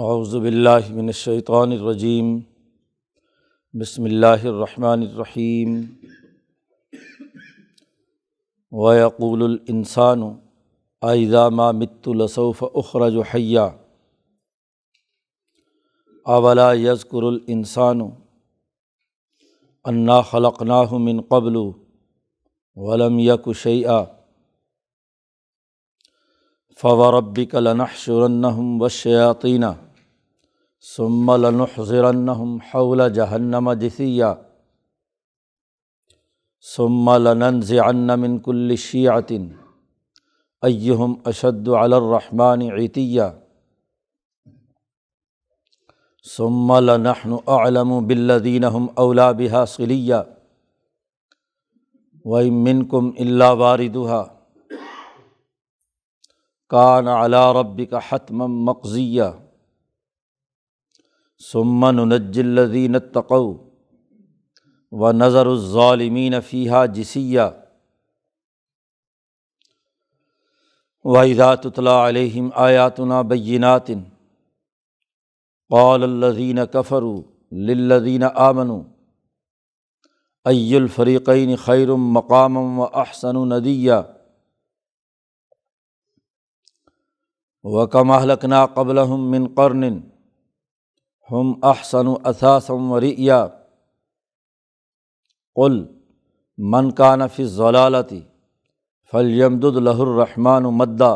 اعوذ باللہ من الشیطان الرجیم بسم اللہ الرحمن الرحیم وَيَقُولُ الْإِنسَانُ أَإِذَا مَا مِتُّ لَسَوْفَ أُخْرَجُ حَيًّا أَوَلَا يَذْكُرُ الْإِنسَانُ أَنَّا خَلَقْنَاهُ مِن قَبْلُ وَلَمْ يَكُ شَيْئًا فَوَرَبِّكَ لَنَحْشُرَنَّهُمْ وَالشَّيَاطِينَ ثُمَّ لَنُحْضِرَنَّهُمْ حَوْلَ جَهَنَّمَ جِثِيًّا ثُمَّ لَنَنزِعَنَّ مِن كُلِّ شِيعَةٍ أَيُّهُمْ أَشَدُّ عَلَى الرَّحْمَنِ عِتِيًّا ثُمَّ لَنَحْنُ أَعْلَمُ بِالَّذِينَ هُمْ أَوْلَىٰ بِهَا صِلِيًّا وَإِن مِّنكُمْ إِلَّا وَارِدُهَا كَانَ عَلَىٰ رَبِّكَ حَتْمًا مَّقْضِيًّا ثُمَّ نُنَجِّي الَّذِينَ اتَّقَوْا وَنَذَرُ الظَّالِمِينَ فِيهَا جِثِيًّا وَإِذَا تُتْلَىٰ عَلَيْهِمْ آيَاتُنَا بَيِّنَاتٍ قَالَ الَّذِينَ كَفَرُوا لِلَّذِينَ آمَنُوا أَيُّ الْفَرِيقَيْنِ خَيْرٌ مَّقَامًا وَأَحْسَنُ نَدِيًّا وَكَمْ أَهْلَكْنَا قَبْلَهُم مِّن قَرْنٍ ہم احسن اثاثا ورئیا قل من کان فی الضلالۃ فلیمدد لہ الرحمن مدا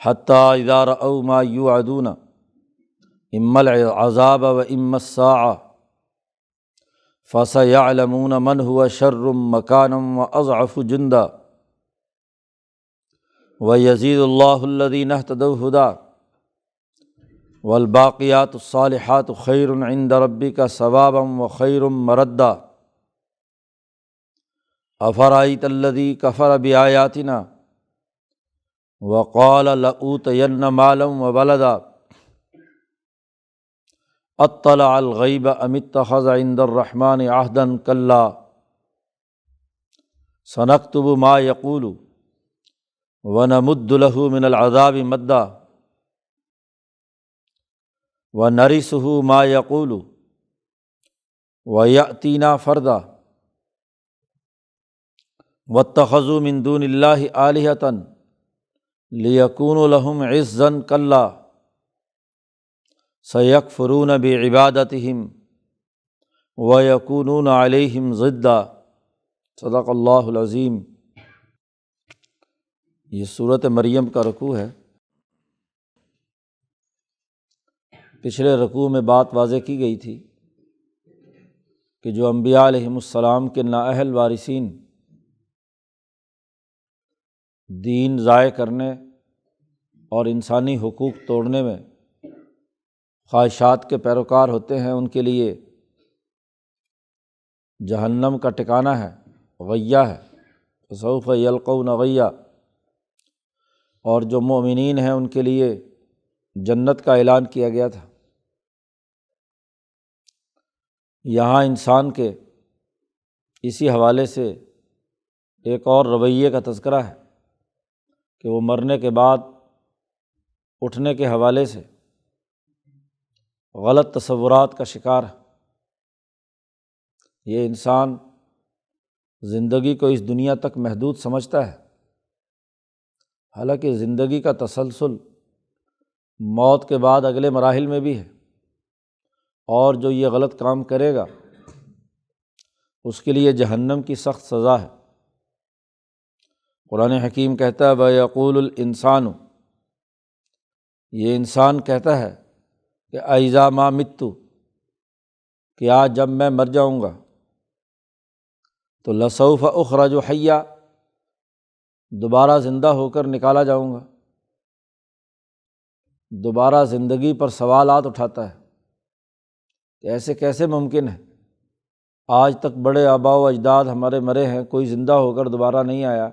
حتی اذا رأوا ما یوعدون اما العذاب واما الساعة فسیعلمون من هو شر مکانا واضعف جندا ویزید اللہ الذین اہتدوا ہدی والباقیات الصالحات خیر عند ربک ثوابا وخیر مردا افرأیت الذی کفر بآیاتنا وقال لأوتین مالا وولدا اطلع الغیب ام اتخذ عند الرحمن عہدا کلا سنکتب ما یقول ونمد له من العذاب مدا وَنَرِثُهُ مَا يَقُولُ وَيَأْتِينَا فَرْدًا وَاتَّخَذُوا مِن دُونِ اللَّهِ آلِهَةً لِيَكُونُوا لَهُمْ عِزًّا كَلَّا سَيَكْفُرُونَ بِعِبَادَتِهِمْ وَيَكُونُونَ عَلَيْهِمْ ضِدًّا صدق اللہ العظیم۔ یہ سورۃ مریم کا رکوع ہے۔ پچھلے رکوع میں بات واضح کی گئی تھی کہ جو انبیاء علیہم السلام کے نااہل وارثین دین ضائع کرنے اور انسانی حقوق توڑنے میں خواہشات کے پیروکار ہوتے ہیں، ان کے لیے جہنم کا ٹھکانہ ہے، غیہ ہے، فسوف یلقون غیہ، اور جو مومنین ہیں ان کے لیے جنت کا اعلان کیا گیا تھا۔ یہاں انسان کے اسی حوالے سے ایک اور رویے کا تذکرہ ہے کہ وہ مرنے کے بعد اٹھنے کے حوالے سے غلط تصورات کا شکار ہے۔ یہ انسان زندگی کو اس دنیا تک محدود سمجھتا ہے، حالانکہ زندگی کا تسلسل موت کے بعد اگلے مراحل میں بھی ہے، اور جو یہ غلط کام کرے گا اس کے لیے جہنم کی سخت سزا ہے۔ قرآن حکیم کہتا ہے وَيَقُولُ الْإِنسَانُ، یہ انسان کہتا ہے کہ أَإِذَا مَا مِتُّ، کیا جب میں مر جاؤں گا تو لَسَوْفَ أُخْرَجُ حَيًّا، دوبارہ زندہ ہو کر نکالا جاؤں گا۔ دوبارہ زندگی پر سوالات اٹھاتا ہے کہ ایسے کیسے ممکن ہے؟ آج تک بڑے آباء و اجداد ہمارے مرے ہیں، کوئی زندہ ہو کر دوبارہ نہیں آیا۔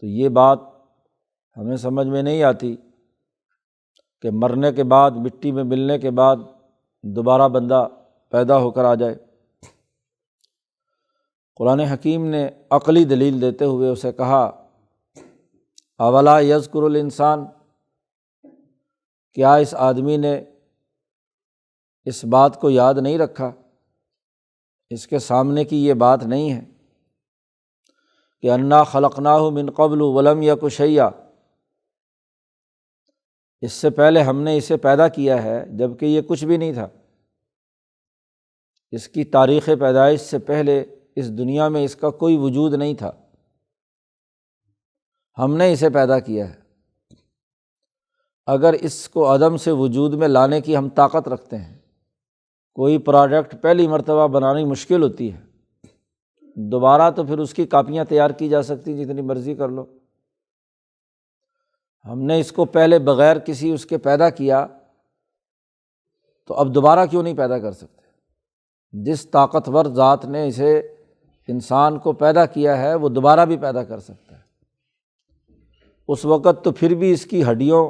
تو یہ بات ہمیں سمجھ میں نہیں آتی کہ مرنے کے بعد، مٹی میں ملنے کے بعد دوبارہ بندہ پیدا ہو کر آ جائے۔ قرآن حکیم نے عقلی دلیل دیتے ہوئے اسے کہا اولا یذکر الانسان، کیا اس آدمی نے اس بات کو یاد نہیں رکھا؟ اس کے سامنے کی یہ بات نہیں ہے کہ انا خلقناہ من قبل ولم یک شیئا، اس سے پہلے ہم نے اسے پیدا کیا ہے جب کہ یہ کچھ بھی نہیں تھا۔ اس کی تاریخ پیدائش سے پہلے اس دنیا میں اس کا کوئی وجود نہیں تھا، ہم نے اسے پیدا کیا ہے۔ اگر اس کو عدم سے وجود میں لانے کی ہم طاقت رکھتے ہیں، کوئی پروڈکٹ پہلی مرتبہ بنانی مشکل ہوتی ہے، دوبارہ تو پھر اس کی کاپیاں تیار کی جا سکتی جتنی مرضی کر لو۔ ہم نے اس کو پہلے بغیر کسی اس کے پیدا کیا، تو اب دوبارہ کیوں نہیں پیدا کر سکتے؟ جس طاقتور ذات نے اسے انسان کو پیدا کیا ہے وہ دوبارہ بھی پیدا کر سکتا ہے۔ اس وقت تو پھر بھی اس کی ہڈیوں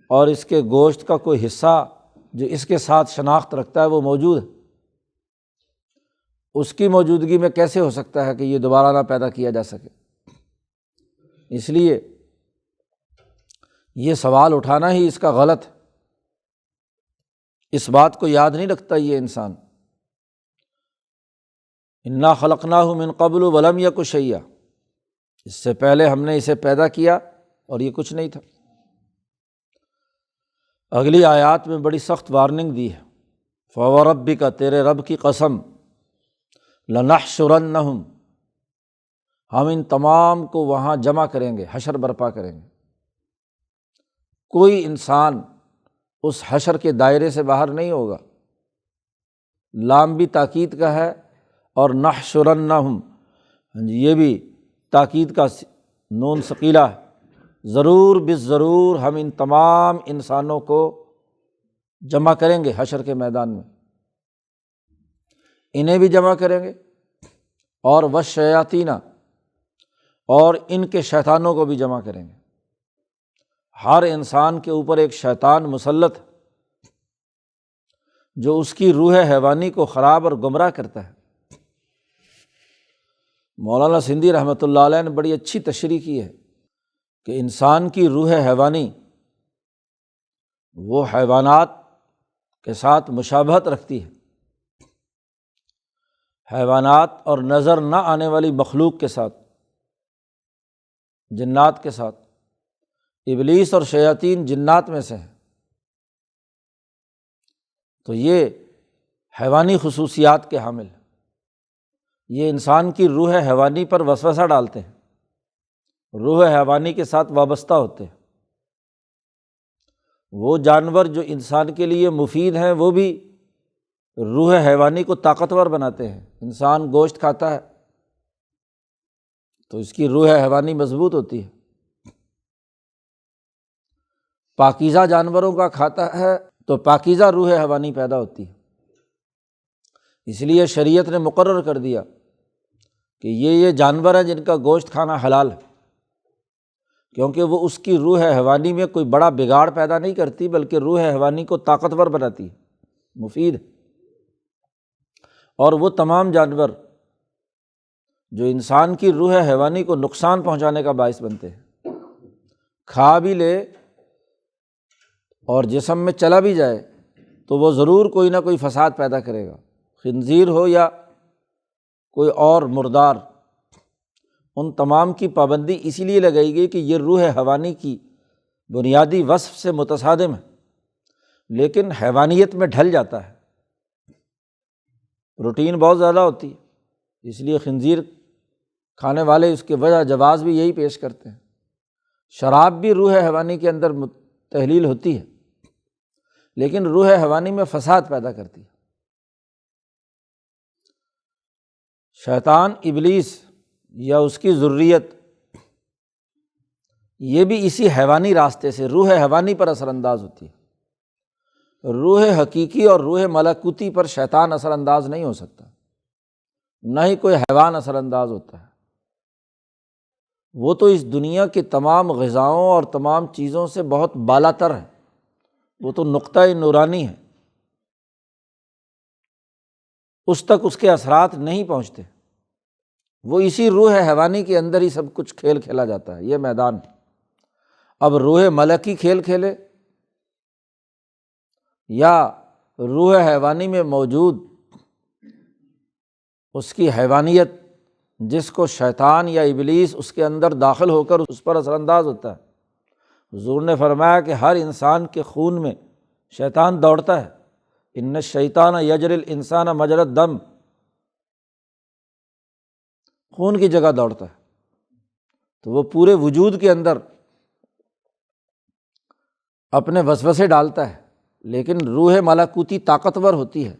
اور اس کے گوشت کا کوئی حصہ جو اس کے ساتھ شناخت رکھتا ہے وہ موجود ہے، اس کی موجودگی میں کیسے ہو سکتا ہے کہ یہ دوبارہ نہ پیدا کیا جا سکے؟ اس لیے یہ سوال اٹھانا ہی اس کا غلط ہے، اس بات کو یاد نہیں رکھتا یہ انسان۔ انا خلقناہ من قبل ولم یک شیئا، اس سے پہلے ہم نے اسے پیدا کیا اور یہ کچھ نہیں تھا۔ اگلی آیات میں بڑی سخت وارننگ دی ہے، فوربک، تیرے رب کی قسم، لنحشرنہم، ہم ان تمام کو وہاں جمع کریں گے، حشر برپا کریں گے۔ کوئی انسان اس حشر کے دائرے سے باہر نہیں ہوگا۔ لام بھی تاکید کا ہے اور نحشرنہم یہ بھی تاکید کا نون ثقیلہ ہے، ضرور بالضرور ہم ان تمام انسانوں کو جمع کریں گے حشر کے میدان میں، انہیں بھی جمع کریں گے اور والشیاطین، اور ان کے شیطانوں کو بھی جمع کریں گے۔ ہر انسان کے اوپر ایک شیطان مسلط ہے جو اس کی روح حیوانی کو خراب اور گمراہ کرتا ہے۔ مولانا سندھی رحمۃ اللہ علیہ نے بڑی اچھی تشریح کی ہے کہ انسان کی روح حیوانی وہ حیوانات کے ساتھ مشابہت رکھتی ہے، حیوانات اور نظر نہ آنے والی مخلوق کے ساتھ، جنات کے ساتھ۔ ابلیس اور شیاطین جنات میں سے ہیں، تو یہ حیوانی خصوصیات کے حامل ہیں، یہ انسان کی روح حیوانی پر وسوسہ ڈالتے ہیں، روح حیوانی کے ساتھ وابستہ ہوتے ہیں۔ وہ جانور جو انسان کے لیے مفید ہیں وہ بھی روح حیوانی کو طاقتور بناتے ہیں۔ انسان گوشت کھاتا ہے تو اس کی روح حیوانی مضبوط ہوتی ہے، پاکیزہ جانوروں کا کھاتا ہے تو پاکیزہ روح حیوانی پیدا ہوتی ہے۔ اس لیے شریعت نے مقرر کر دیا کہ یہ جانور ہیں جن کا گوشت کھانا حلال ہے، کیونکہ وہ اس کی روح حیوانی میں کوئی بڑا بگاڑ پیدا نہیں کرتی بلکہ روح حیوانی کو طاقتور بناتی ہے، مفید ہے۔ اور وہ تمام جانور جو انسان کی روح حیوانی کو نقصان پہنچانے کا باعث بنتے ہیں، کھا بھی لے اور جسم میں چلا بھی جائے تو وہ ضرور کوئی نہ کوئی فساد پیدا کرے گا، خنزیر ہو یا کوئی اور مردار۔ ان تمام کی پابندی اسی لیے لگائی گئی کہ یہ روح حیوانی کی بنیادی وصف سے متصادم ہے، لیکن حیوانیت میں ڈھل جاتا ہے، روٹین بہت زیادہ ہوتی ہے، اس لیے خنزیر کھانے والے اس کے وجہ جواز بھی یہی پیش کرتے ہیں۔ شراب بھی روح حیوانی کے اندر تحلیل ہوتی ہے، لیکن روح حیوانی میں فساد پیدا کرتی ہے۔ شیطان ابلیس یا اس کی ذریت یہ بھی اسی حیوانی راستے سے روح حیوانی پر اثر انداز ہوتی ہے۔ روح حقیقی اور روح ملکوتی پر شیطان اثر انداز نہیں ہو سکتا، نہ ہی کوئی حیوان اثر انداز ہوتا ہے۔ وہ تو اس دنیا کی تمام غذاؤں اور تمام چیزوں سے بہت بالا تر ہے، وہ تو نقطہ نورانی ہے، اس تک اس کے اثرات نہیں پہنچتے، وہ اسی روح حیوانی کے اندر ہی سب کچھ کھیل کھیلا جاتا ہے۔ یہ میدان ہے۔ اب روح ملکی کھیل کھیلے یا روح حیوانی میں موجود اس کی حیوانیت، جس کو شیطان یا ابلیس اس کے اندر داخل ہو کر اس پر اثر انداز ہوتا ہے۔ حضور نے فرمایا کہ ہر انسان کے خون میں شیطان دوڑتا ہے، ان الشیطان یجری الانسان مجری الدم، خون کی جگہ دوڑتا ہے، تو وہ پورے وجود کے اندر اپنے وسوسے ڈالتا ہے، لیکن روح ملکوتی طاقتور ہوتی ہے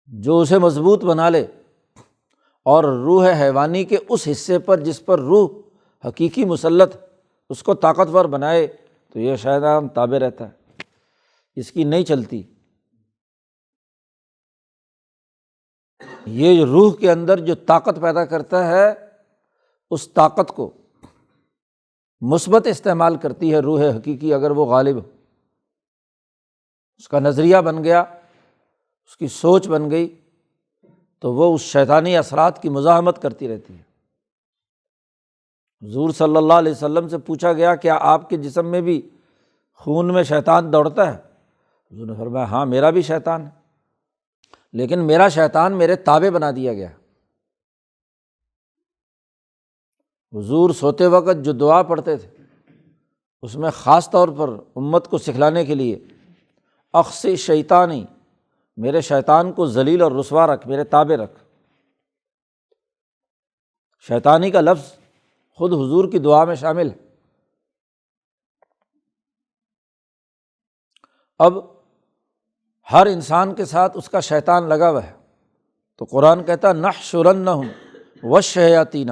جو اسے مضبوط بنا لے، اور روح حیوانی کے اس حصے پر جس پر روح حقیقی مسلط اس کو طاقتور بنائے، تو یہ شیطان تابع رہتا ہے، اس کی نہیں چلتی۔ یہ روح کے اندر جو طاقت پیدا کرتا ہے، اس طاقت کو مثبت استعمال کرتی ہے روح حقیقی، اگر وہ غالب ہو، اس کا نظریہ بن گیا، اس کی سوچ بن گئی، تو وہ اس شیطانی اثرات کی مزاحمت کرتی رہتی ہے۔ حضور صلی اللہ علیہ وسلم سے پوچھا گیا، کیا آپ کے جسم میں بھی خون میں شیطان دوڑتا ہے؟ حضور نے فرمایا ہاں، میرا بھی شیطان ہے، لیکن میرا شیطان میرے تابع بنا دیا گیا۔ حضور سوتے وقت جو دعا پڑھتے تھے، اس میں خاص طور پر امت کو سکھلانے کے لیے اخص شیطانی، میرے شیطان کو ذلیل اور رسوا رکھ، میرے تابع رکھ۔ شیطانی کا لفظ خود حضور کی دعا میں شامل ہے۔ اب ہر انسان کے ساتھ اس کا شیطان لگا ہوا ہے، تو قرآن کہتا ہے نحشرنہم والشیاطین،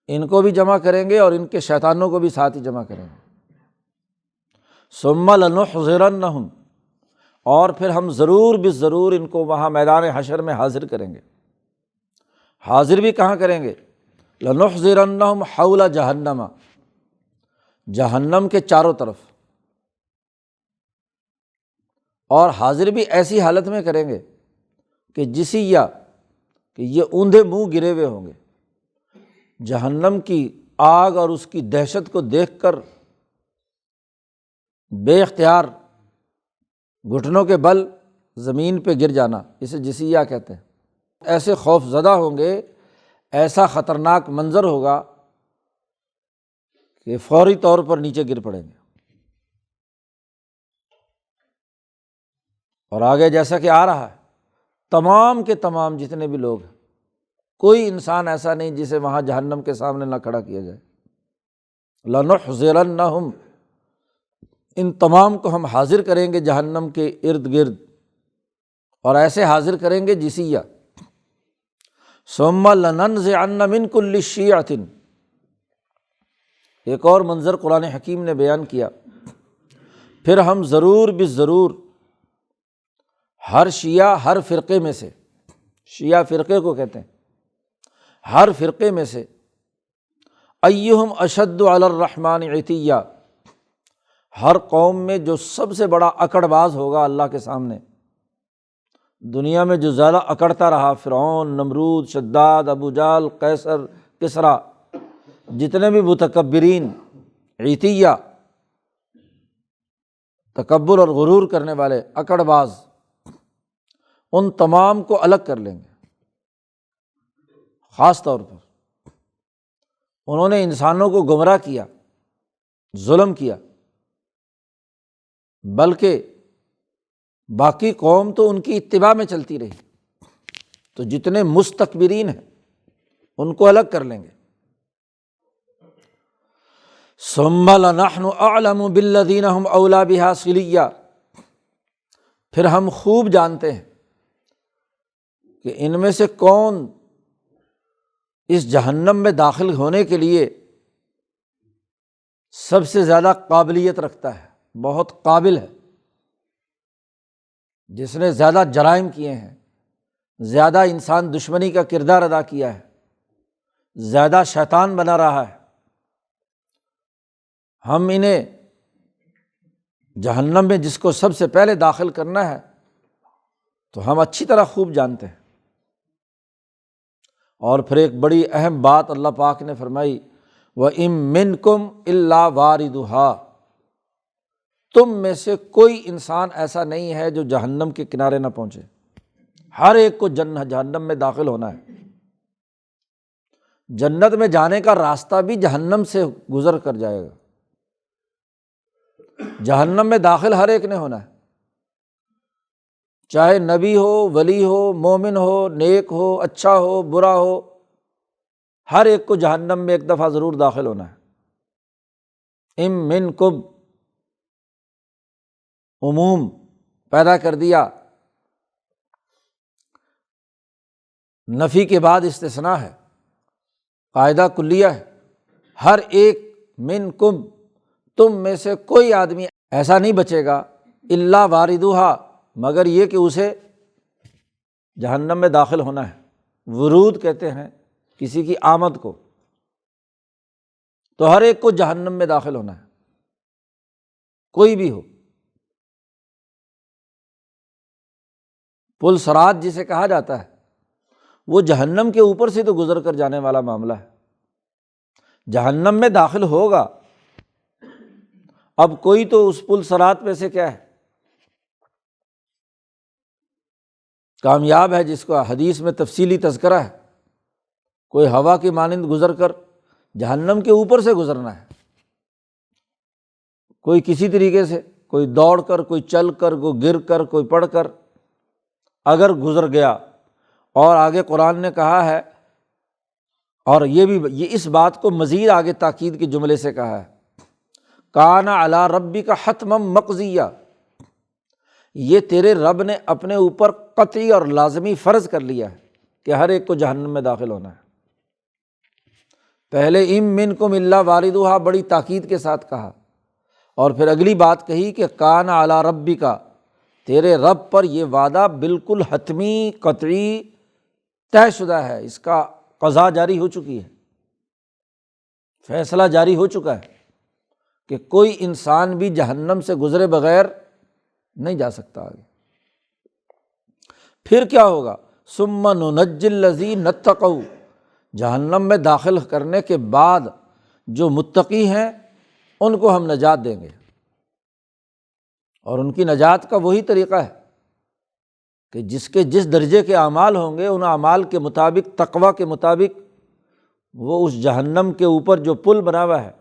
ان کو بھی جمع کریں گے اور ان کے شیطانوں کو بھی ساتھ ہی جمع کریں گے۔ ثم لنحضرنہم، اور پھر ہم ضرور بالضرور ان کو وہاں میدان حشر میں حاضر کریں گے۔ حاضر بھی کہاں کریں گے؟ لنحضرنہم حول جہنم، جہنم کے چاروں طرف، اور حاضر بھی ایسی حالت میں کریں گے کہ جسیہ، کہ یہ اوندھے منہ گرے ہوئے ہوں گے، جہنم کی آگ اور اس کی دہشت کو دیکھ کر بے اختیار گھٹنوں کے بل زمین پہ گر جانا، اسے جسیہ کہتے ہیں۔ ایسے خوف زدہ ہوں گے، ایسا خطرناک منظر ہوگا کہ فوری طور پر نیچے گر پڑیں گے۔ اور آگے جیسا کہ آ رہا ہے، تمام کے تمام جتنے بھی لوگ ہیں، کوئی انسان ایسا نہیں جسے وہاں جہنم کے سامنے نہ کھڑا کیا جائے۔ لنحضرنہم، ان تمام کو ہم حاضر کریں گے جہنم کے ارد گرد، اور ایسے حاضر کریں گے جسیہ۔ ثم لننزعن من کل شیعۃ، ایک اور منظر قرآن حکیم نے بیان کیا، پھر ہم ضرور بالضرور ہر شیعہ، ہر فرقے میں سے، شیعہ فرقے کو کہتے ہیں، ہر فرقے میں سے ایہم اشد علی الرحمن عتیہ، ہر قوم میں جو سب سے بڑا اکڑ باز ہوگا اللہ کے سامنے، دنیا میں جو زیادہ اکڑتا رہا، فرعون، نمرود، شداد، ابو جہل، قیصر، کسریٰ، جتنے بھی متکبرین، عتیہ، تکبر اور غرور کرنے والے، اکڑ باز، ان تمام کو الگ کر لیں گے۔ خاص طور پر انہوں نے انسانوں کو گمراہ کیا، ظلم کیا، بلکہ باقی قوم تو ان کی اتباع میں چلتی رہی، تو جتنے مستکبرین ہیں ان کو الگ کر لیں گے۔ ثم لنحن اعلم بالذین هم اولی بها صلیہ، پھر ہم خوب جانتے ہیں کہ ان میں سے کون اس جہنم میں داخل ہونے کے لیے سب سے زیادہ قابلیت رکھتا ہے، بہت قابل ہے، جس نے زیادہ جرائم کیے ہیں، زیادہ انسان دشمنی کا کردار ادا کیا ہے، زیادہ شیطان بنا رہا ہے، ہم انہیں جہنم میں جس کو سب سے پہلے داخل کرنا ہے تو ہم اچھی طرح خوب جانتے ہیں۔ اور پھر ایک بڑی اہم بات اللہ پاک نے فرمائی، وَإِن مِّنكُمْ إِلَّا وَارِدُهَا، تم میں سے کوئی انسان ایسا نہیں ہے جو جہنم کے کنارے نہ پہنچے، ہر ایک کو جہنم میں داخل ہونا ہے۔ جنت میں جانے کا راستہ بھی جہنم سے گزر کر جائے گا۔ جہنم میں داخل ہر ایک نے ہونا ہے، چاہے نبی ہو، ولی ہو، مومن ہو، نیک ہو، اچھا ہو، برا ہو، ہر ایک کو جہنم میں ایک دفعہ ضرور داخل ہونا ہے۔ ام منکم، عموم پیدا کر دیا، نفی کے بعد استثناء ہے، قاعدہ کلیہ ہے، ہر ایک، منکم، تم میں سے کوئی آدمی ایسا نہیں بچے گا، الا واردھا، مگر یہ کہ اسے جہنم میں داخل ہونا ہے۔ ورود کہتے ہیں کسی کی آمد کو، تو ہر ایک کو جہنم میں داخل ہونا ہے، کوئی بھی ہو۔ پل صراط جسے کہا جاتا ہے وہ جہنم کے اوپر سے تو گزر کر جانے والا معاملہ ہے، جہنم میں داخل ہوگا۔ اب کوئی تو اس پل صراط میں سے کیا ہے، کامیاب ہے، جس کا حدیث میں تفصیلی تذکرہ ہے، کوئی ہوا کی مانند گزر کر جہنم کے اوپر سے گزرنا ہے، کوئی کسی طریقے سے، کوئی دوڑ کر، کوئی چل کر، کوئی گر کر، کوئی پڑھ کر، اگر گزر گیا۔ اور آگے قرآن نے کہا ہے، اور یہ اس بات کو مزید آگے تاکید کے جملے سے کہا ہے، کان علی ربک حتما مقضیہ، یہ تیرے رب نے اپنے اوپر قطعی اور لازمی فرض کر لیا ہے کہ ہر ایک کو جہنم میں داخل ہونا ہے۔ پہلے ام منکم الا واردھا بڑی تاکید کے ساتھ کہا، اور پھر اگلی بات کہی کہ کان علی ربک، تیرے رب پر یہ وعدہ بالکل حتمی، قطعی، طے شدہ ہے، اس کا قضا جاری ہو چکی ہے، فیصلہ جاری ہو چکا ہے کہ کوئی انسان بھی جہنم سے گزرے بغیر نہیں جا سکتا آگے۔ پھر کیا ہوگا، ثم ننجی الذین اتقوا، جہنم میں داخل کرنے کے بعد جو متقی ہیں ان کو ہم نجات دیں گے، اور ان کی نجات کا وہی طریقہ ہے کہ جس کے جس درجے کے اعمال ہوں گے، ان اعمال کے مطابق، تقویٰ کے مطابق، وہ اس جہنم کے اوپر جو پل بنا ہوا ہے،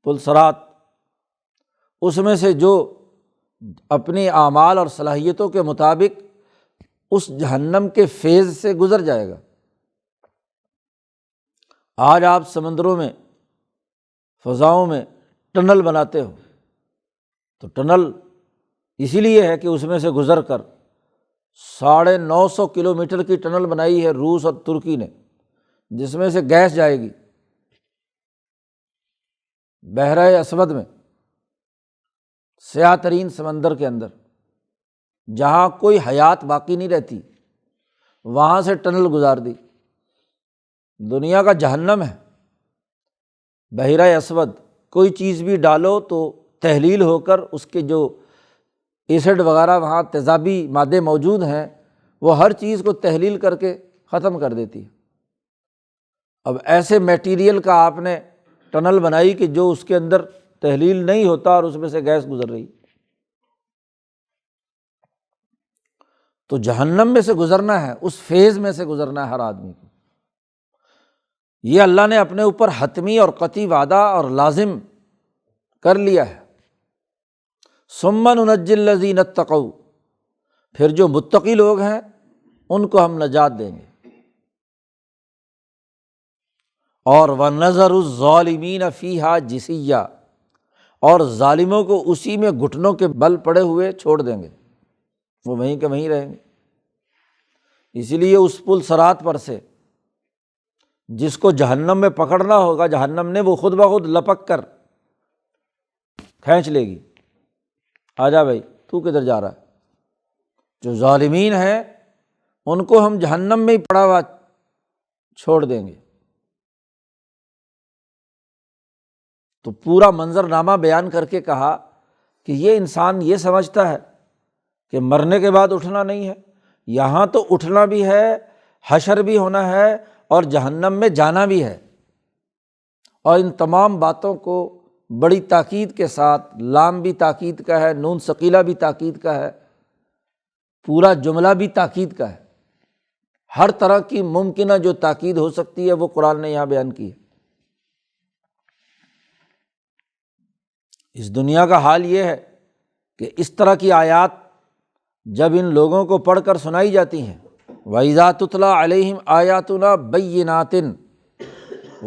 پل صراط، اس میں سے جو اپنی اعمال اور صلاحیتوں کے مطابق اس جہنم کے فیض سے گزر جائے گا۔ آج آپ سمندروں میں، فضاؤں میں ٹنل بناتے ہو، تو ٹنل اسی لیے ہے کہ اس میں سے گزر کر 950 کلومیٹر کی ٹنل بنائی ہے روس اور ترکی نے، جس میں سے گیس جائے گی بحرہ اسود میں، سیاہ ترین سمندر کے اندر، جہاں کوئی حیات باقی نہیں رہتی، وہاں سے ٹنل گزار دی۔ دنیا کا جہنم ہے بحیرہ اسود، کوئی چیز بھی ڈالو تو تحلیل ہو کر اس کے جو ایسڈ وغیرہ وہاں تیزابی مادے موجود ہیں، وہ ہر چیز کو تحلیل کر کے ختم کر دیتی ہے۔ اب ایسے میٹیریل کا آپ نے ٹنل بنائی کہ جو اس کے اندر تحلیل نہیں ہوتا اور اس میں سے گیس گزر رہی۔ تو جہنم میں سے گزرنا ہے، اس فیز میں سے گزرنا ہے ہر آدمی کو۔ یہ اللہ نے اپنے اوپر حتمی اور قطعی وعدہ اور لازم کر لیا ہے۔ ثم ننجی الذین اتقوا، پھر جو متقی لوگ ہیں ان کو ہم نجات دیں گے، اور وَنَذَرُ الظَّالِمِينَ فِيهَا جِثِيًّا، اور ظالموں کو اسی میں گھٹنوں کے بل پڑے ہوئے چھوڑ دیں گے، وہ وہیں کے وہیں رہیں گے۔ اسی لیے اس پل صراط پر سے جس کو جہنم میں پکڑنا ہوگا، جہنم نے وہ خود بخود لپک کر کھینچ لے گی، آ جا بھائی، تو کدھر جا رہا ہے۔ جو ظالمین ہیں ان کو ہم جہنم میں ہی پڑا ہوا چھوڑ دیں گے۔ تو پورا منظرنامہ بیان کر کے کہا کہ یہ انسان یہ سمجھتا ہے کہ مرنے کے بعد اٹھنا نہیں ہے، یہاں تو اٹھنا بھی ہے، حشر بھی ہونا ہے، اور جہنم میں جانا بھی ہے، اور ان تمام باتوں کو بڑی تاکید کے ساتھ، لام بھی تاکید کا ہے، نون ثقیلہ بھی تاکید کا ہے، پورا جملہ بھی تاکید کا ہے۔ ہر طرح کی ممکنہ جو تاکید ہو سکتی ہے وہ قرآن نے یہاں بیان کی ہے۔ اس دنیا کا حال یہ ہے کہ اس طرح کی آیات جب ان لوگوں کو پڑھ کر سنائی جاتی ہیں، وَإِذَا تُتْلَىٰ عَلَيْهِمْ آيَاتُنَا بَيِّنَاتٍ،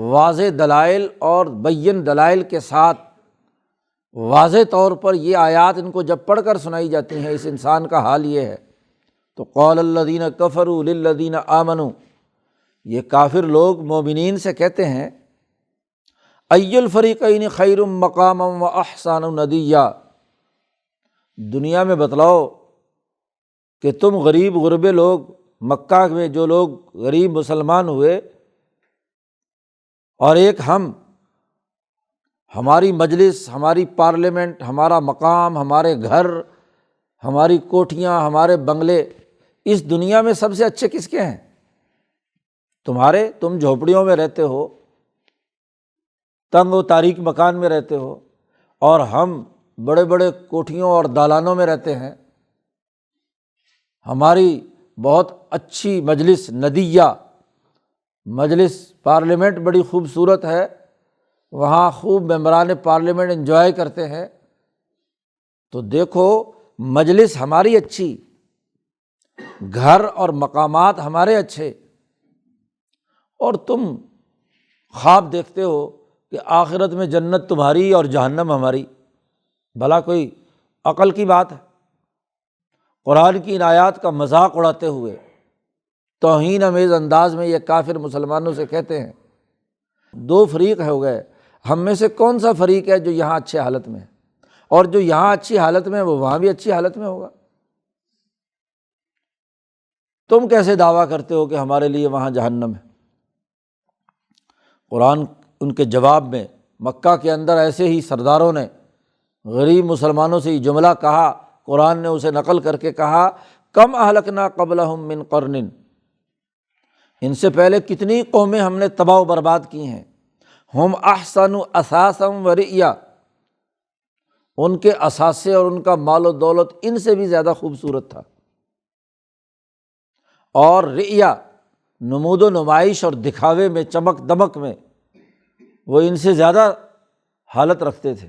واضح دلائل اور بین دلائل کے ساتھ واضح طور پر یہ آیات ان کو جب پڑھ کر سنائی جاتی ہیں، اس انسان کا حال یہ ہے تو قَالَ الَّذِينَ كَفَرُوا لِلَّذِينَ آمَنُوا، یہ کافر لوگ مومنین سے کہتے ہیں أَيُّ الْفَرِيقَيْنِ خَيْرٌ مَقَامًا وَأَحْسَنُ نَدِيًّا، دنیا میں بتلاؤ کہ تم غریب غربے لوگ، مکہ میں جو لوگ غریب مسلمان ہوئے، اور ایک ہماری مجلس، ہماری پارلیمنٹ، ہمارا مقام، ہمارے گھر، ہماری کوٹھیاں، ہمارے بنگلے، اس دنیا میں سب سے اچھے کس کے ہیں؟ تمہارے، تم جھوپڑیوں میں رہتے ہو، تنگ و تاریک مکان میں رہتے ہو، اور ہم بڑے بڑے کوٹھیوں اور دالانوں میں رہتے ہیں۔ ہماری بہت اچھی مجلس، ندیہ مجلس پارلیمنٹ بڑی خوبصورت ہے، وہاں خوب ممبران پارلیمنٹ انجوائے کرتے ہیں۔ تو دیکھو مجلس ہماری اچھی، گھر اور مقامات ہمارے اچھے، اور تم خواب دیکھتے ہو کہ آخرت میں جنت تمہاری اور جہنم ہماری۔ بھلا کوئی عقل کی بات ہے؟ قرآن کی ان آیات کا مذاق اڑاتے ہوئے توہین امیز انداز میں یہ کافر مسلمانوں سے کہتے ہیں، دو فریق ہو گئے، ہم میں سے کون سا فریق ہے جو یہاں اچھے حالت میں ہے، اور جو یہاں اچھی حالت میں ہے وہ وہاں بھی اچھی حالت میں ہوگا۔ تم کیسے دعویٰ کرتے ہو کہ ہمارے لیے وہاں جہنم ہے؟ قرآن ان کے جواب میں مکہ کے اندر ایسے ہی سرداروں نے غریب مسلمانوں سے یہ جملہ کہا، قرآن نے اسے نقل کر کے کہا کم اہلکنا قبلہم من قرن، ان سے پہلے کتنی قومیں ہم نے تباہ و برباد کی ہیں، ہم احسن اثاثا ورئیا، ان کے اثاثے اور ان کا مال و دولت ان سے بھی زیادہ خوبصورت تھا، اور رئیا نمود و نمائش اور دکھاوے میں، چمک دمک میں وہ ان سے زیادہ حالت رکھتے تھے،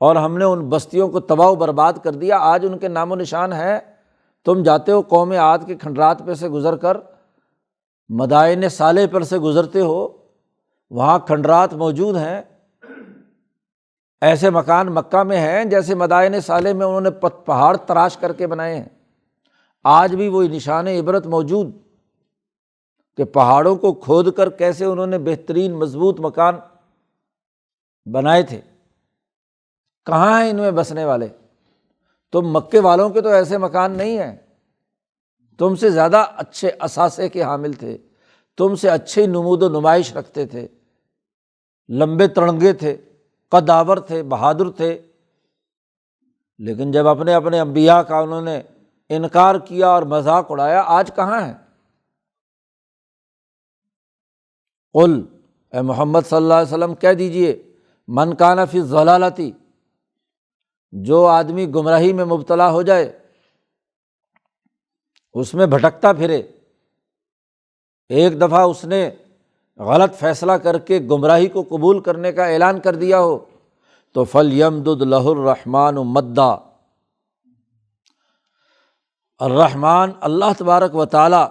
اور ہم نے ان بستیوں کو تباہ و برباد کر دیا۔ آج ان کے نام و نشان ہے، تم جاتے ہو قوم عاد کے کھنڈرات پہ سے گزر کر مدائن صالح پر سے گزرتے ہو، وہاں کھنڈرات موجود ہیں، ایسے مکان مکہ میں ہیں جیسے مدائن صالح میں انہوں نے پہاڑ تراش کر کے بنائے ہیں۔ آج بھی وہی نشان عبرت موجود کہ پہاڑوں کو کھود کر کیسے انہوں نے بہترین مضبوط مکان بنائے تھے۔ کہاں ہیں ان میں بسنے والے؟ تم مکے والوں کے تو ایسے مکان نہیں ہیں، تم سے زیادہ اچھے اثاثے کے حامل تھے، تم سے اچھی نمود و نمائش رکھتے تھے، لمبے تڑنگے تھے، قدآور تھے، بہادر تھے، لیکن جب اپنے اپنے انبیاء کا انہوں نے انکار کیا اور مذاق اڑایا، آج کہاں ہیں؟ قل، اے محمد صلی اللہ علیہ وسلم کہہ دیجئے، من کان فی الضلالۃ، جو آدمی گمراہی میں مبتلا ہو جائے، اس میں بھٹکتا پھرے، ایک دفعہ اس نے غلط فیصلہ کر کے گمراہی کو قبول کرنے کا اعلان کر دیا ہو تو فَلْيَمْدُدْ لَهُ الرَّحْمَٰنُ مَدًّا، الرحمن اللہ تبارک و تعالیٰ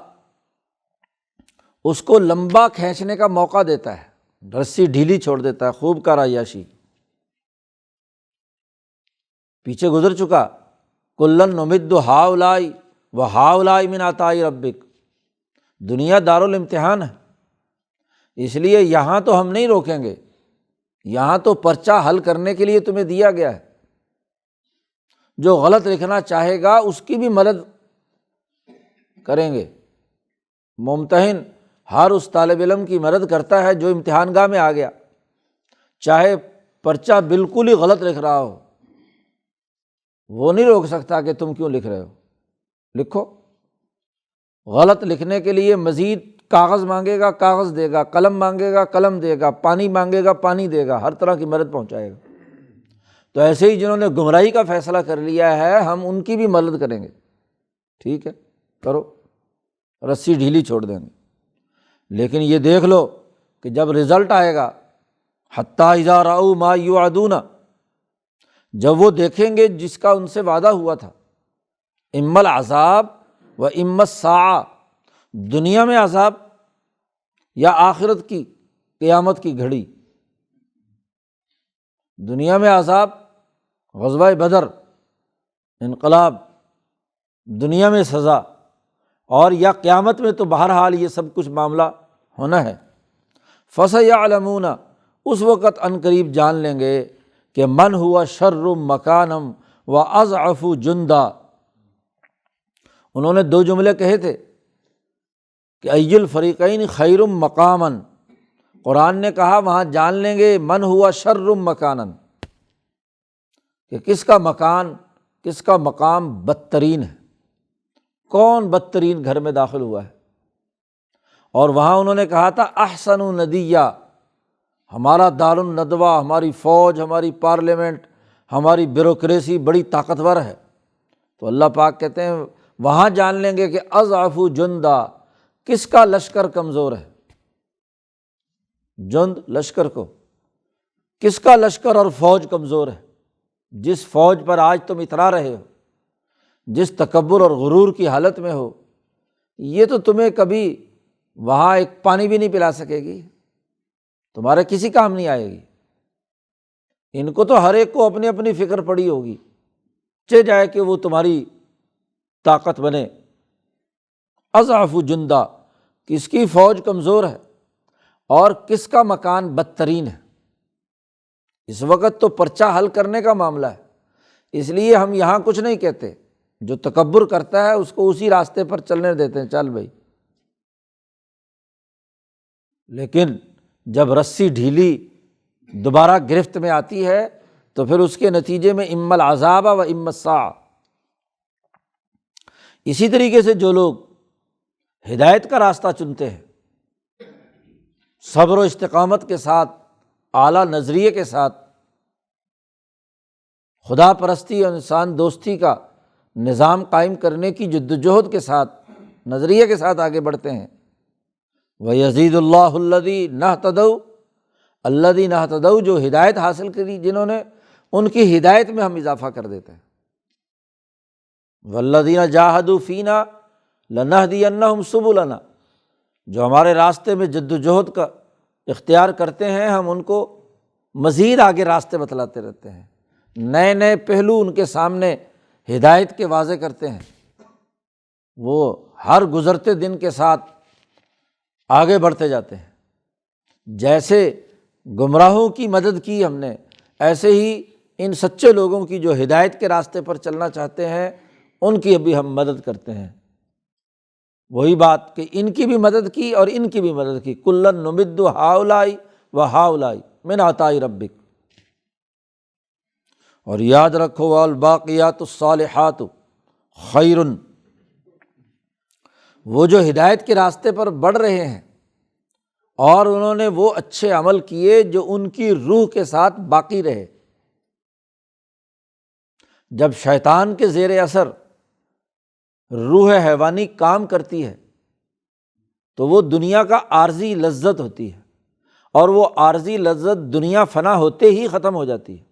اس کو لمبا کھینچنے کا موقع دیتا ہے، رسی ڈھیلی چھوڑ دیتا ہے، خوب کر عیاشی۔ پیچھے گزر چکا، کُلًّا نُمِدُّ ہؤلاء وہؤلاء من عطاء ربک، دنیا دارالامتحان ہے، اس لیے یہاں تو ہم نہیں روکیں گے، یہاں تو پرچہ حل کرنے کے لیے تمہیں دیا گیا ہے، جو غلط لکھنا چاہے گا اس کی بھی مدد کریں گے۔ ممتحن ہر اس طالب علم کی مدد کرتا ہے جو امتحان گاہ میں آ گیا، چاہے پرچہ بالکل ہی غلط لکھ رہا ہو، وہ نہیں روک سکتا کہ تم کیوں لکھ رہے ہو، لکھو۔ غلط لکھنے کے لیے مزید کاغذ مانگے گا، کاغذ دے گا، قلم مانگے گا، قلم دے گا، پانی مانگے گا، پانی دے گا، ہر طرح کی مدد پہنچائے گا۔ تو ایسے ہی جنہوں نے گمراہی کا فیصلہ کر لیا ہے ہم ان کی بھی مدد کریں گے، ٹھیک ہے کرو، رسی ڈھیلی چھوڑ دیں گے۔ لیکن یہ دیکھ لو کہ جب رزلٹ آئے گا، حتیٰ اذا رأوا ما یوعدون، جب وہ دیکھیں گے جس کا ان سے وعدہ ہوا تھا، اما العذاب و اما الساعہ، دنیا میں عذاب یا آخرت کی قیامت کی گھڑی۔ دنیا میں عذاب غزوہ بدر، انقلاب، دنیا میں سزا، اور یا قیامت میں تو بہرحال یہ سب کچھ معاملہ ہونا ہے۔ فَسَيَعْلَمُونَ، اس وقت عنقریب جان لیں گے کہ من ہوا شر مکانم واضعف جندا۔ انہوں نے دو جملے کہے تھے کہ ای الفریقین خیر مقاما، قرآن نے کہا وہاں جان لیں گے من ہوا شر مکانا، کہ کس کا مکان، کس کا مقام بدترین ہے، کون بدترین گھر میں داخل ہوا ہے۔ اور وہاں انہوں نے کہا تھا احسن ندیہ، ہمارا دار الندوہ، ہماری فوج، ہماری پارلیمنٹ، ہماری بیوروکریسی بڑی طاقتور ہے۔ تو اللہ پاک کہتے ہیں وہاں جان لیں گے کہ اضعف جندا، کس کا لشکر کمزور ہے۔ جند لشکر کو، کس کا لشکر اور فوج کمزور ہے۔ جس فوج پر آج تم اترا رہے ہو، جس تکبر اور غرور کی حالت میں ہو، یہ تو تمہیں کبھی وہاں ایک پانی بھی نہیں پلا سکے گی، تمہارے کسی کام نہیں آئے گی۔ ان کو تو ہر ایک کو اپنی اپنی فکر پڑی ہوگی، چاہے جائے کہ وہ تمہاری طاقت بنے۔ اضعف جندہ، کس کی فوج کمزور ہے اور کس کا مکان بدترین ہے۔ اس وقت تو پرچہ حل کرنے کا معاملہ ہے، اس لیے ہم یہاں کچھ نہیں کہتے، جو تکبر کرتا ہے اس کو اسی راستے پر چلنے دیتے ہیں، چل بھائی۔ لیکن جب رسی ڈھیلی دوبارہ گرفت میں آتی ہے تو پھر اس کے نتیجے میں اما العذاب و اما الساعہ۔ اسی طریقے سے جو لوگ ہدایت کا راستہ چنتے ہیں، صبر و استقامت کے ساتھ، اعلیٰ نظریے کے ساتھ، خدا پرستی اور انسان دوستی کا نظام قائم کرنے کی جدوجہد کے ساتھ، نظریے کے ساتھ آگے بڑھتے ہیں، وَيَزِيدُ اللَّهُ الَّذِينَ اهْتَدَوْا، الَّذِينَ اهْتَدَوْا، جو ہدایت حاصل کری جنہوں نے، ان کی ہدایت میں ہم اضافہ کر دیتے ہیں۔ وَالَّذِينَ جَاهَدُوا فِينَا لَنَهْدِيَنَّهُمْ سُبُلَنَا، جو ہمارے راستے میں جدوجہد کا اختیار کرتے ہیں ہم ان کو مزید آگے راستے بتلاتے رہتے ہیں، نئے نئے پہلو ان کے سامنے ہدایت کے واضح کرتے ہیں۔ وہ ہر گزرتے دن کے ساتھ آگے بڑھتے جاتے ہیں۔ جیسے گمراہوں کی مدد کی ہم نے، ایسے ہی ان سچے لوگوں کی جو ہدایت کے راستے پر چلنا چاہتے ہیں ان کی بھی ہم مدد کرتے ہیں۔ وہی بات کہ ان کی بھی مدد کی اور ان کی بھی مدد کی، کُلًّا نُمِدُّ ہؤلاء وہؤلاء من عطاء ربک۔ اور یاد رکھو والباقیات الصالحات خیر، وہ جو ہدایت کے راستے پر بڑھ رہے ہیں اور انہوں نے وہ اچھے عمل کیے جو ان کی روح کے ساتھ باقی رہے۔ جب شیطان کے زیر اثر روح حیوانی کام کرتی ہے تو وہ دنیا کا عارضی لذت ہوتی ہے، اور وہ عارضی لذت دنیا فنا ہوتے ہی ختم ہو جاتی ہے۔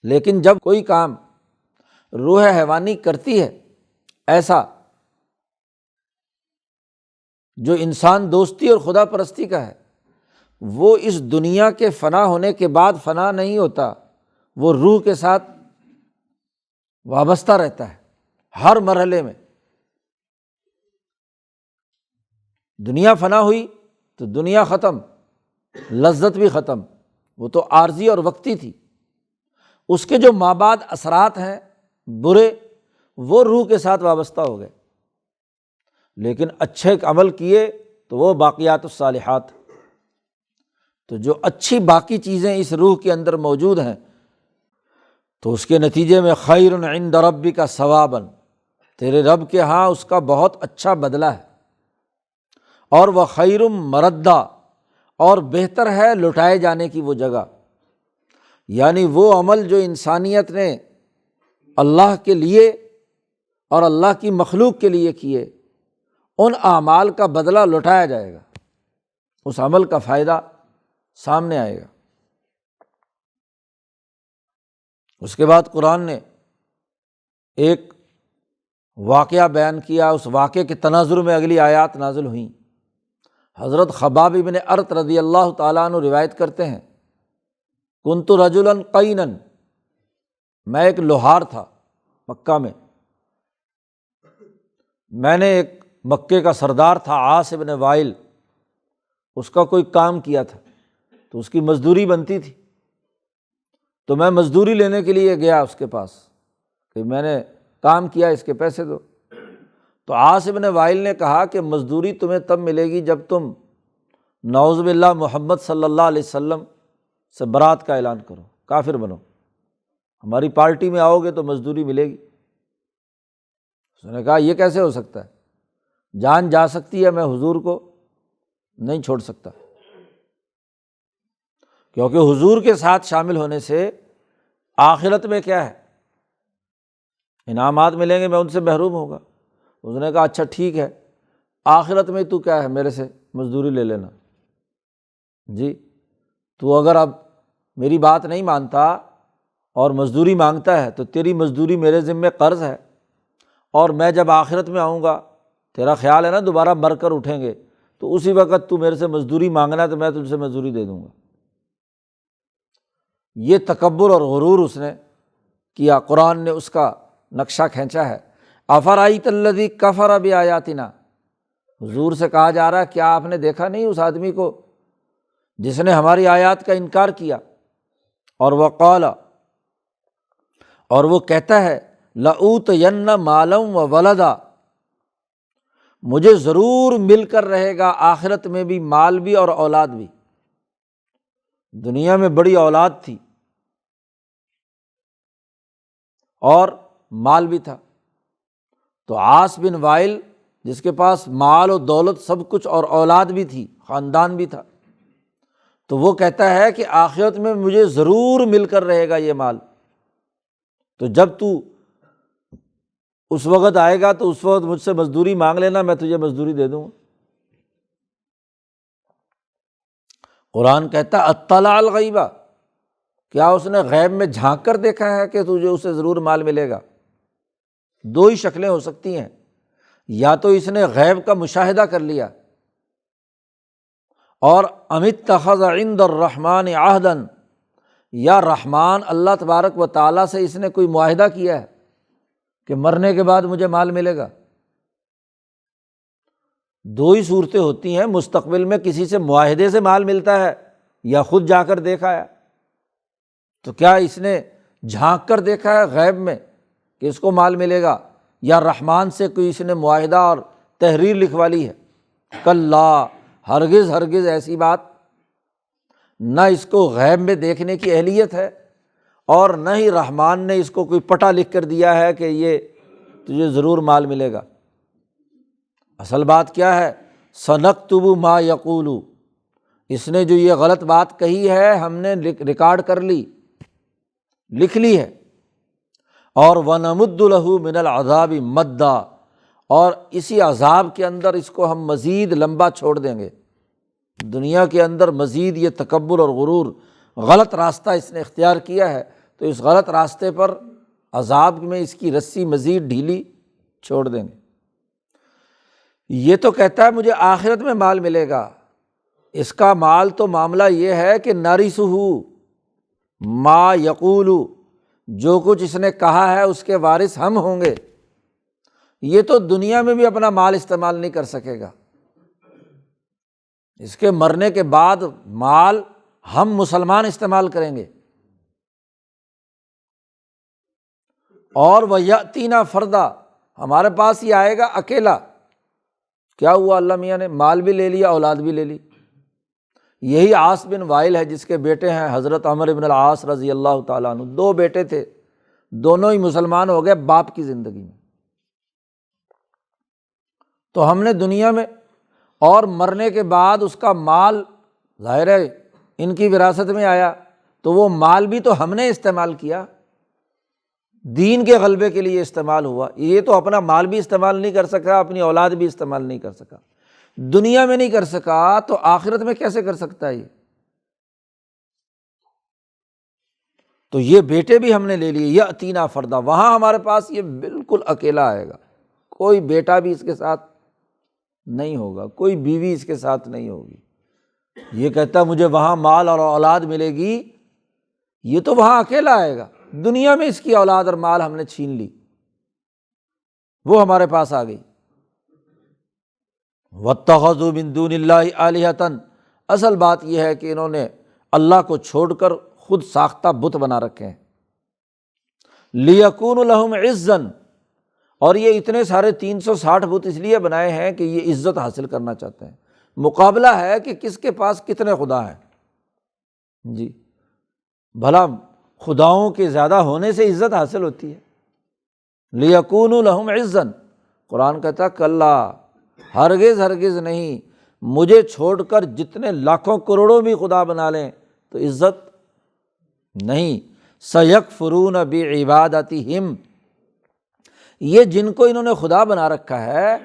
لیکن جب کوئی کام روح حیوانی کرتی ہے ایسا جو انسان دوستی اور خدا پرستی کا ہے، وہ اس دنیا کے فنا ہونے کے بعد فنا نہیں ہوتا، وہ روح کے ساتھ وابستہ رہتا ہے ہر مرحلے میں۔ دنیا فنا ہوئی تو دنیا ختم، لذت بھی ختم، وہ تو عارضی اور وقتی تھی۔ اس کے جو مابعد اثرات ہیں برے، وہ روح کے ساتھ وابستہ ہو گئے۔ لیکن اچھے عمل کیے تو وہ باقیات الصالحات، تو جو اچھی باقی چیزیں اس روح کے اندر موجود ہیں تو اس کے نتیجے میں خیر عند ربک ثوابا، تیرے رب کے ہاں اس کا بہت اچھا بدلہ ہے، اور وہ خیر مردا، اور بہتر ہے لٹائے جانے کی وہ جگہ۔ یعنی وہ عمل جو انسانیت نے اللہ کے لیے اور اللہ کی مخلوق کے لیے کیے، ان اعمال کا بدلہ لوٹایا جائے گا، اس عمل کا فائدہ سامنے آئے گا۔ اس کے بعد قرآن نے ایک واقعہ بیان کیا، اس واقعے کے تناظر میں اگلی آیات نازل ہوئیں۔ حضرت خباب بن ارت رضی اللہ تعالیٰ عنہ روایت کرتے ہیں، کنت رجلا قینا، میں ایک لوہار تھا مکہ میں، میں نے ایک مکے کا سردار تھا عاص بن وائل، اس کا کوئی کام کیا تھا تو اس کی مزدوری بنتی تھی، تو میں مزدوری لینے کے لیے گیا اس کے پاس کہ میں نے کام کیا، اس کے پیسے دو۔ تو عاص بن وائل نے کہا کہ مزدوری تمہیں تب ملے گی جب تم نعوذ باللہ محمد صلی اللہ علیہ وسلم سے برات کا اعلان کرو، کافر بنو، ہماری پارٹی میں آؤ گے تو مزدوری ملے گی۔ اس نے کہا یہ کیسے ہو سکتا ہے، جان جا سکتی ہے، میں حضور کو نہیں چھوڑ سکتا، کیونکہ حضور کے ساتھ شامل ہونے سے آخرت میں کیا ہے، انعامات ملیں گے، میں ان سے محروم ہوگا۔ اس نے کہا اچھا ٹھیک ہے، آخرت میں تو کیا ہے، میرے سے مزدوری لے لینا۔ جی تو اگر اب میری بات نہیں مانتا اور مزدوری مانگتا ہے تو تیری مزدوری میرے ذمے قرض ہے، اور میں جب آخرت میں آؤں گا، تیرا خیال ہے نا دوبارہ مر کر اٹھیں گے، تو اسی وقت تو میرے سے مزدوری مانگنا تو میں تجھ سے مزدوری دے دوں گا۔ یہ تکبر اور غرور اس نے کیا، قرآن نے اس کا نقشہ کھینچا ہے۔ افرأیت الذی کفر بآیاتنا، حضور سے کہا جا رہا ہے کیا آپ نے دیکھا نہیں اس آدمی کو جس نے ہماری آیات کا انکار کیا، اور وقال، اور وہ کہتا ہے لأوتین مالا وولدا، مجھے ضرور مل کر رہے گا آخرت میں بھی مال بھی اور اولاد بھی۔ دنیا میں بڑی اولاد تھی اور مال بھی تھا، تو عاص بن وائل جس کے پاس مال و دولت سب کچھ اور اولاد بھی تھی، خاندان بھی تھا، تو وہ کہتا ہے کہ آخرت میں مجھے ضرور مل کر رہے گا یہ مال، تو جب تو اس وقت آئے گا تو اس وقت مجھ سے مزدوری مانگ لینا، میں تجھے مزدوری دے دوں گا۔ قرآن کہتا ہے اطلع الغیب، کیا اس نے غیب میں جھانک کر دیکھا ہے کہ تجھے اسے ضرور مال ملے گا؟ دو ہی شکلیں ہو سکتی ہیں، یا تو اس نے غیب کا مشاہدہ کر لیا، اور ام اتخذ عند الرحمن عہدا، یا رحمان اللہ تبارک و تعالیٰ سے اس نے کوئی معاہدہ کیا ہے کہ مرنے کے بعد مجھے مال ملے گا۔ دو ہی صورتیں ہوتی ہیں، مستقبل میں کسی سے معاہدے سے مال ملتا ہے یا خود جا کر دیکھا ہے۔ تو کیا اس نے جھانک کر دیکھا ہے غیب میں کہ اس کو مال ملے گا، یا رحمان سے کوئی اس نے معاہدہ اور تحریر لکھوا لی ہے؟ کلا، ہرگز ہرگز ایسی بات، نہ اس کو غیب میں دیکھنے کی اہلیت ہے، اور نہ ہی رحمان نے اس کو کوئی پٹا لکھ کر دیا ہے کہ یہ تجھے ضرور مال ملے گا۔ اصل بات کیا ہے، سنکتب ما یقول، اس نے جو یہ غلط بات کہی ہے ہم نے ریکارڈ کر لی، لکھ لی ہے، اور وَنَمُدُّ لَهُ مِنَ الْعَذَابِ مَدًّا، اور اسی عذاب کے اندر اس کو ہم مزید لمبا چھوڑ دیں گے۔ دنیا کے اندر مزید یہ تکبر اور غرور، غلط راستہ اس نے اختیار کیا ہے، تو اس غلط راستے پر عذاب میں اس کی رسی مزید ڈھیلی چھوڑ دیں گے۔ یہ تو کہتا ہے مجھے آخرت میں مال ملے گا، اس کا مال تو معاملہ یہ ہے کہ نارثہ ما یقول، جو کچھ اس نے کہا ہے اس کے وارث ہم ہوں گے۔ یہ تو دنیا میں بھی اپنا مال استعمال نہیں کر سکے گا، اس کے مرنے کے بعد مال ہم مسلمان استعمال کریں گے۔ اور وَيَأْتِينَا فَرْدًا، ہمارے پاس ہی آئے گا اکیلا۔ کیا ہوا، اللہ میاں نے مال بھی لے لیا، اولاد بھی لے لی۔ یہی عاص بن وائل ہے جس کے بیٹے ہیں حضرت عمر بن العاص رضی اللہ تعالیٰ عنہ، دو بیٹے تھے، دونوں ہی مسلمان ہو گئے باپ کی زندگی میں۔ تو ہم نے دنیا میں اور مرنے کے بعد اس کا مال ظاہر ہے ان کی وراثت میں آیا، تو وہ مال بھی تو ہم نے استعمال کیا، دین کے غلبے کے لیے استعمال ہوا۔ یہ تو اپنا مال بھی استعمال نہیں کر سکا، اپنی اولاد بھی استعمال نہیں کر سکا، دنیا میں نہیں کر سکا تو آخرت میں کیسے کر سکتا ہے یہ؟ تو یہ بیٹے بھی ہم نے لے لیے، یاتینا فردا، وہاں ہمارے پاس یہ بالکل اکیلا آئے گا، کوئی بیٹا بھی اس کے ساتھ نہیں ہوگا، کوئی بیوی اس کے ساتھ نہیں ہوگی۔ یہ کہتا ہے مجھے وہاں مال اور اولاد ملے گی، یہ تو وہاں اکیلا آئے گا، دنیا میں اس کی اولاد اور مال ہم نے چھین لی، وہ ہمارے پاس آ گئی۔ واتخذوا من دون اللہ آلہۃ، اصل بات یہ ہے کہ انہوں نے اللہ کو چھوڑ کر خود ساختہ بت بنا رکھے ہیں۔ لیکون لہم عزا، اور یہ اتنے سارے 360 بت اس لیے بنائے ہیں کہ یہ عزت حاصل کرنا چاہتے ہیں۔ مقابلہ ہے کہ کس کے پاس کتنے خدا ہیں جی، بھلا خداؤں کے زیادہ ہونے سے عزت حاصل ہوتی ہے؟ لیکون لہم عزا، قرآن کہتا ہے کلا، ہرگز ہرگز نہیں، مجھے چھوڑ کر جتنے لاکھوں کروڑوں بھی خدا بنا لیں تو عزت نہیں۔ سیکفرون بعبادتہم، یہ جن کو انہوں نے خدا بنا رکھا ہے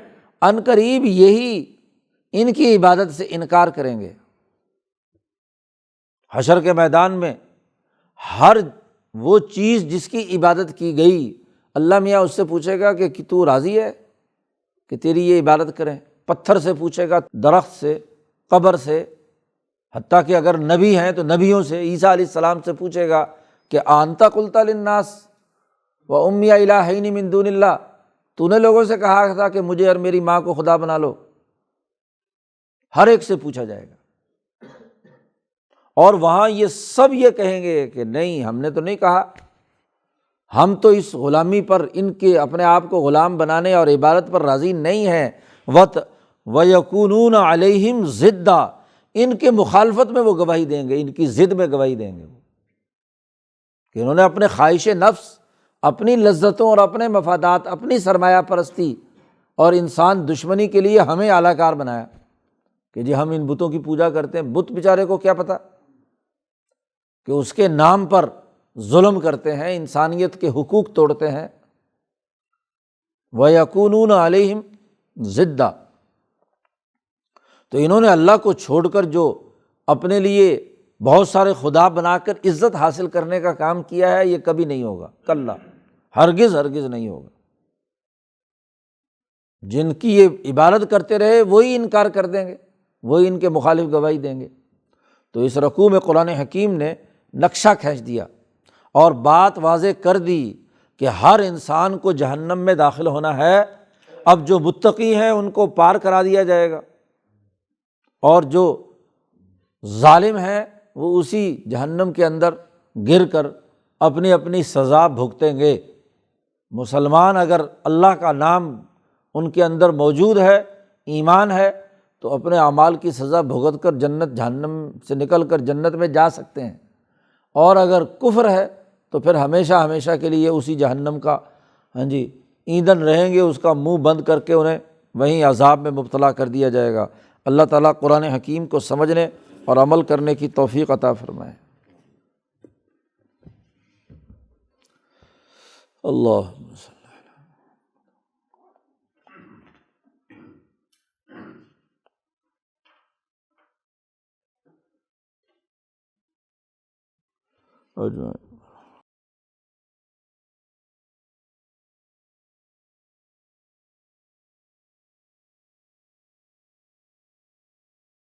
ان قریب یہی ان کی عبادت سے انکار کریں گے۔ حشر کے میدان میں ہر وہ چیز جس کی عبادت کی گئی، اللہ میاں اس سے پوچھے گا کہ تو راضی ہے کہ تیری یہ عبادت کریں؟ پتھر سے پوچھے گا، درخت سے، قبر سے، حتیٰ کہ اگر نبی ہیں تو نبیوں سے، عیسیٰ علیہ السلام سے پوچھے گا کہ آنت قلت للناس وامی الہین من دون اللہ، تو نے لوگوں سے کہا تھا کہ مجھے اور میری ماں کو خدا بنا لو، ہر ایک سے پوچھا جائے گا۔ اور وہاں یہ سب یہ کہیں گے کہ نہیں، ہم نے تو نہیں کہا، ہم تو اس غلامی پر، ان کے اپنے آپ کو غلام بنانے اور عبادت پر راضی نہیں ہیں۔ وَيَكُونُونَ عَلَيْهِمْ ضِدًّا، ان کے مخالفت میں وہ گواہی دیں گے، ان کی ضد میں گواہی دیں گے کہ انہوں نے اپنے خواہش نفس، اپنی لذتوں اور اپنے مفادات، اپنی سرمایہ پرستی اور انسان دشمنی کے لیے ہمیں اعلیٰ کار بنایا کہ جی ہم ان بتوں کی پوجا کرتے ہیں۔ بت بیچارے کو کیا پتہ کہ اس کے نام پر ظلم کرتے ہیں، انسانیت کے حقوق توڑتے ہیں۔ وَيَكُونُونَ عَلَيْهِمْ ضِدًّا، تو انہوں نے اللہ کو چھوڑ کر جو اپنے لیے بہت سارے خدا بنا کر عزت حاصل کرنے کا کام کیا ہے، یہ کبھی نہیں ہوگا، کلا، ہرگز ہرگز نہیں ہوگا۔ جن کی یہ عبادت کرتے رہے وہی انکار کر دیں گے، وہی ان کے مخالف گواہی دیں گے۔ تو اس رکوع میں قرآن حکیم نے نقشہ کھینچ دیا اور بات واضح کر دی کہ ہر انسان کو جہنم میں داخل ہونا ہے۔ اب جو متقی ہیں ان کو پار کرا دیا جائے گا، اور جو ظالم ہیں وہ اسی جہنم کے اندر گر کر اپنی اپنی سزا بھگتیں گے۔ مسلمان اگر اللہ کا نام ان کے اندر موجود ہے، ایمان ہے، تو اپنے اعمال کی سزا بھگت کر جنت، جہنم سے نکل کر جنت میں جا سکتے ہیں، اور اگر کفر ہے تو پھر ہمیشہ ہمیشہ کے لیے اسی جہنم کا ایندھن رہیں گے، اس کا منہ بند کر کے انہیں وہیں عذاب میں مبتلا کر دیا جائے گا۔ اللہ تعالیٰ قرآن حکیم کو سمجھنے اور عمل کرنے کی توفیق عطا فرمائے۔ اللہم صلی اللہ علیہ وسلم۔